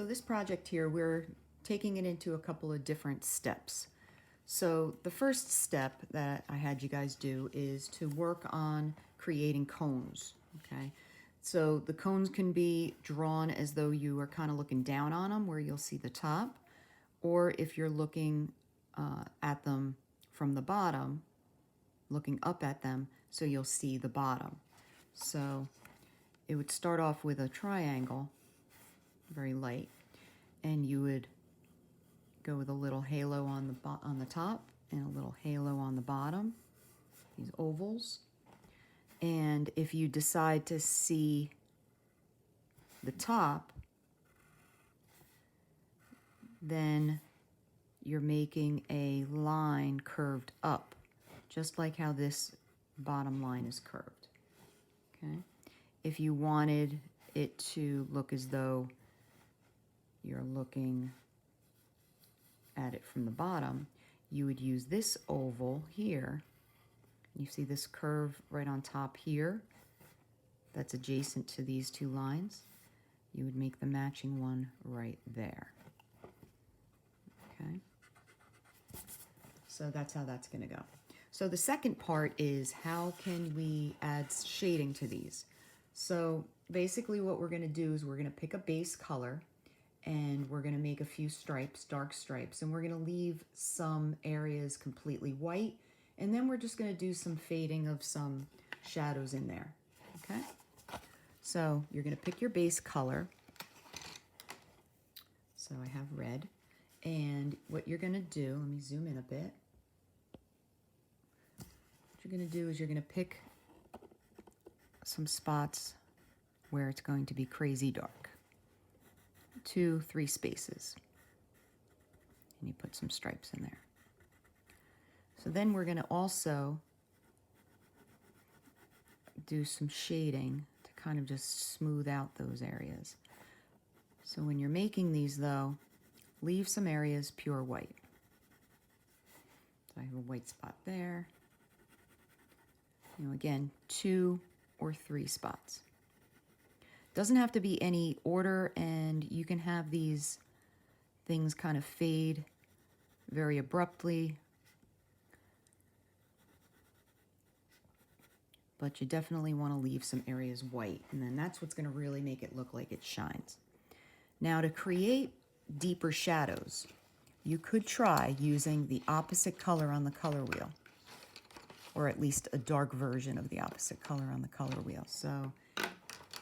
So this project here, we're taking it into a couple of different steps. So the first step that I had you guys do is to work on creating cones, okay? So the cones can be drawn as though you are kind of looking down on them where you'll see the top, or if you're looking at them from the bottom, looking up at them, so you'll see the bottom. So it would start off with a triangle, very light, and you would go with a little halo on the top and a little halo on the bottom, these ovals. And if you decide to see the top, then you're making a line curved up, just like how this bottom line is curved, okay? If you wanted it to look as though you're looking at it from the bottom, you would use this oval here. You see this curve right on top here that's adjacent to these two lines. You would make the matching one right there. Okay? So that's how that's going to go. So the second part is, how can we add shading to these? So basically what we're going to do is we're going to pick a base color, and we're going to make a few stripes, dark stripes, and we're going to leave some areas completely white, and then we're just going to do some fading of some shadows in there, okay? So you're going to pick your base color. So I have red, and what you're going to do, let me zoom in a bit. What you're going to do is you're going to pick some spots where it's going to be crazy dark. 2-3 spaces, and you put some stripes in there. So then we're going to also do some shading to kind of just smooth out those areas. So when you're making these though, leave some areas pure white. So I have a white spot there. You know, again, 2 or 3 spots. Doesn't have to be any order, and you can have these things kind of fade very abruptly, but you definitely want to leave some areas white, and then that's what's going to really make it look like it shines. Now, to create deeper shadows, you could try using the opposite color on the color wheel, or at least a dark version of the opposite color on the color wheel. So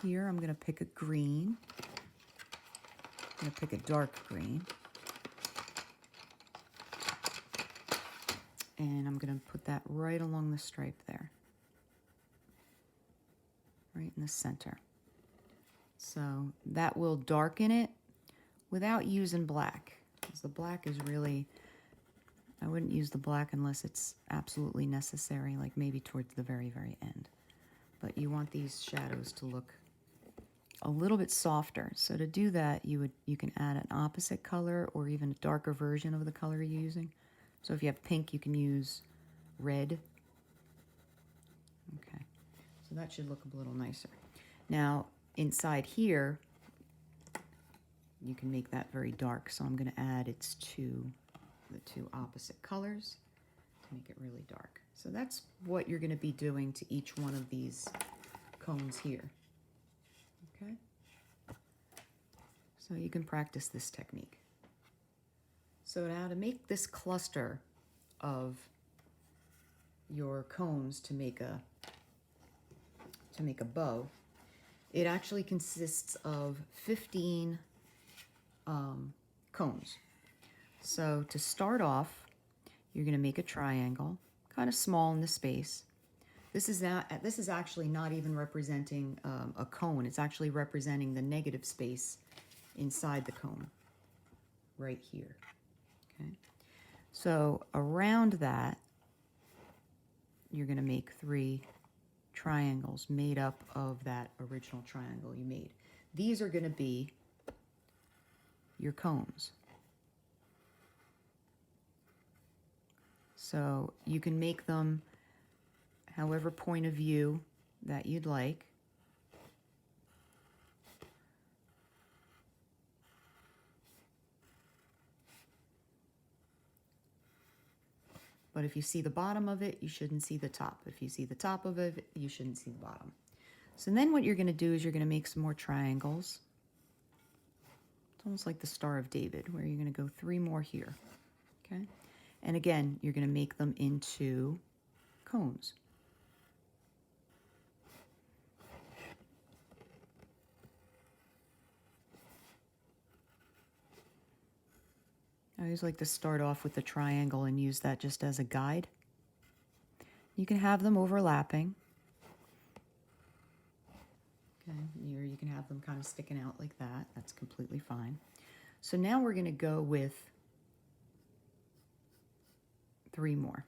here I'm going to pick a green. I'm going to pick a dark green. And I'm going to put that right along the stripe there. Right in the center. So that will darken it without using black. Because the black is really, I wouldn't use the black unless it's absolutely necessary, like maybe towards the very, very end. But you want these shadows to look a little bit softer. So to do that, you can add an opposite color or even a darker version of the color you're using. So if you have pink, you can use red. Okay, so that should look a little nicer. Now inside here, you can make that very dark. So I'm going to add the two opposite colors to make it really dark. So that's what you're going to be doing to each one of these cones here. Okay, so you can practice this technique. So now to make this cluster of your cones to make a bow, it actually consists of 15 cones. So to start off, you're going to make a triangle, kind of small in the space. This is actually not even representing a cone. It's actually representing the negative space inside the cone, right here. Okay. So around that, you're going to make 3 triangles made up of that original triangle you made. These are going to be your cones. So you can make them however point of view that you'd like. But if you see the bottom of it, you shouldn't see the top. If you see the top of it, you shouldn't see the bottom. So then what you're going to do is you're going to make some more triangles. It's almost like the Star of David, where you're going to go 3 more here. Okay? And again, you're going to make them into cones. I always like to start off with the triangle and use that just as a guide. You can have them overlapping. Okay, here you can have them kind of sticking out like that. That's completely fine. So now we're going to go with 3 more.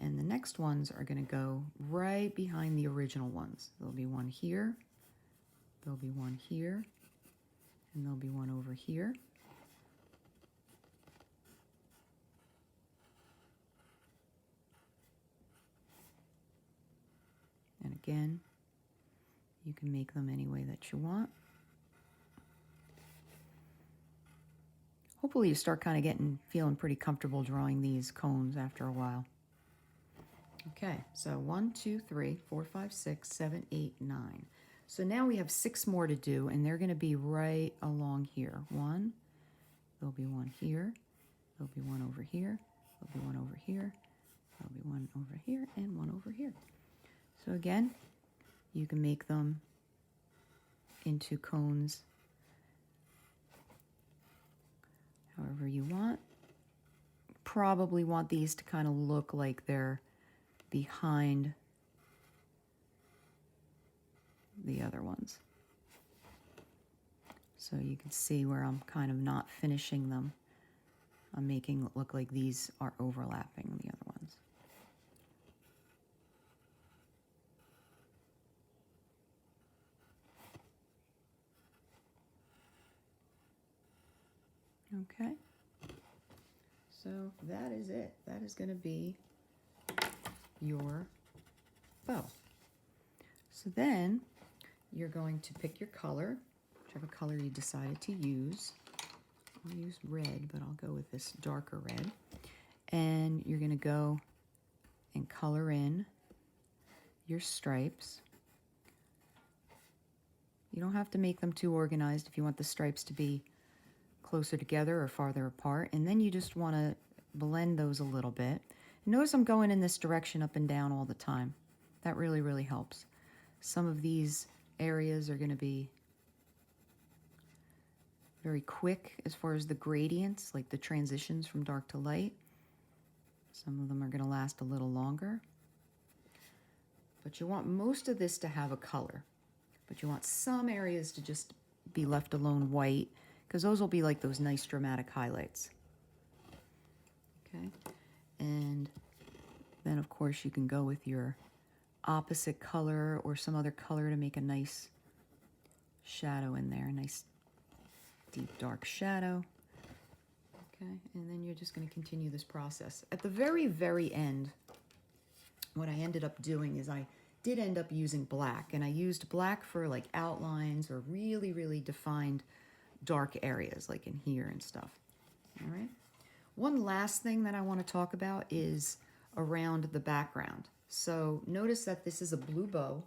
And the next ones are going to go right behind the original ones. There'll be one here, there'll be one here, and there'll be one over here. And again, you can make them any way that you want. Hopefully you start kind of feeling pretty comfortable drawing these cones after a while. Okay, so 1, 2, 3, 4, 5, 6, 7, 8, 9. So now we have 6 more to do, and they're going to be right along here. One, there'll be one here, there'll be one over here, there'll be one over here, there'll be one over here, and one over here. So again, you can make them into cones however you want. Probably want these to kind of look like they're behind the other ones. So you can see where I'm kind of not finishing them. I'm making it look like these are overlapping the other ones. Okay, so that is it. That is going to be your bow. So then you're going to pick your color, whichever color you decided to use. I'll use red, but I'll go with this darker red. And you're going to go and color in your stripes. You don't have to make them too organized if you want the stripes to be closer together or farther apart. And then you just want to blend those a little bit. Notice I'm going in this direction up and down all the time. That really, really helps. Some of these areas are going to be very quick as far as the gradients, like the transitions from dark to light. Some of them are going to last a little longer. But you want most of this to have a color. But you want some areas to just be left alone white, because those will be like those nice dramatic highlights. Okay, and then of course you can go with your opposite color or some other color to make a nice shadow in there, a nice deep dark shadow. Okay, and then you're just going to continue this process. At the very, very end, what I ended up doing is I did end up using black, and I used black for like outlines or really, really defined dark areas like in here and stuff. All right. One last thing that I want to talk about is around the background. So notice that this is a blue bow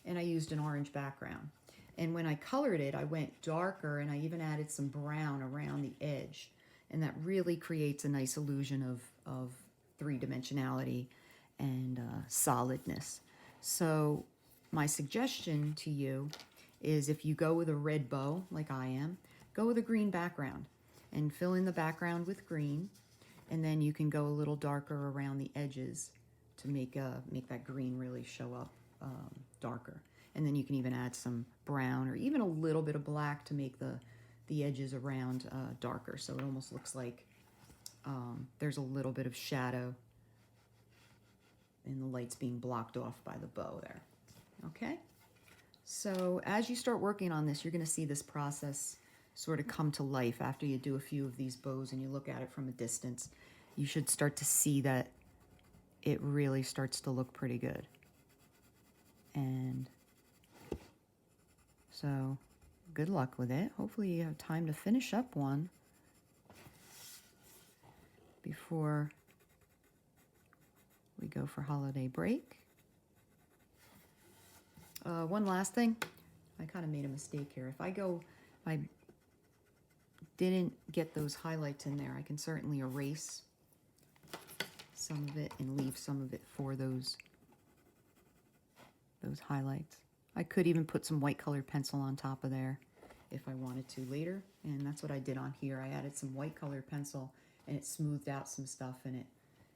and I used an orange background. And when I colored it, I went darker and I even added some brown around the edge. And that really creates a nice illusion of three-dimensionality and solidness. So my suggestion to you is if you go with a red bow like I am, go with a green background and fill in the background with green, and then you can go a little darker around the edges to make that green really show up darker. And then you can even add some brown or even a little bit of black to make the edges around darker, so it almost looks like there's a little bit of shadow and the light's being blocked off by the bow there. Okay, so as you start working on this, you're going to see this process sort of come to life after you do a few of these bows and you look at it from a distance. You should start to see that it really starts to look pretty good. And so good luck with it. Hopefully you have time to finish up one before we go for holiday break. One last thing, I kind of made a mistake here. If I didn't get those highlights in there, I can certainly erase some of it and leave some of it for those highlights. I could even put some white colored pencil on top of there if I wanted to later, and that's what I did on here. I added some white colored pencil and it smoothed out some stuff, and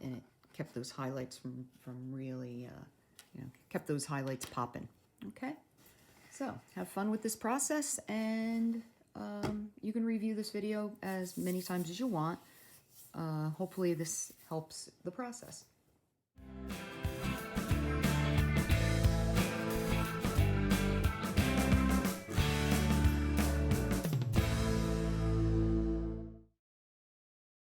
it kept those highlights from really kept those highlights popping. Okay, so have fun with this process, and you can review this video as many times as you want. Hopefully this helps the process.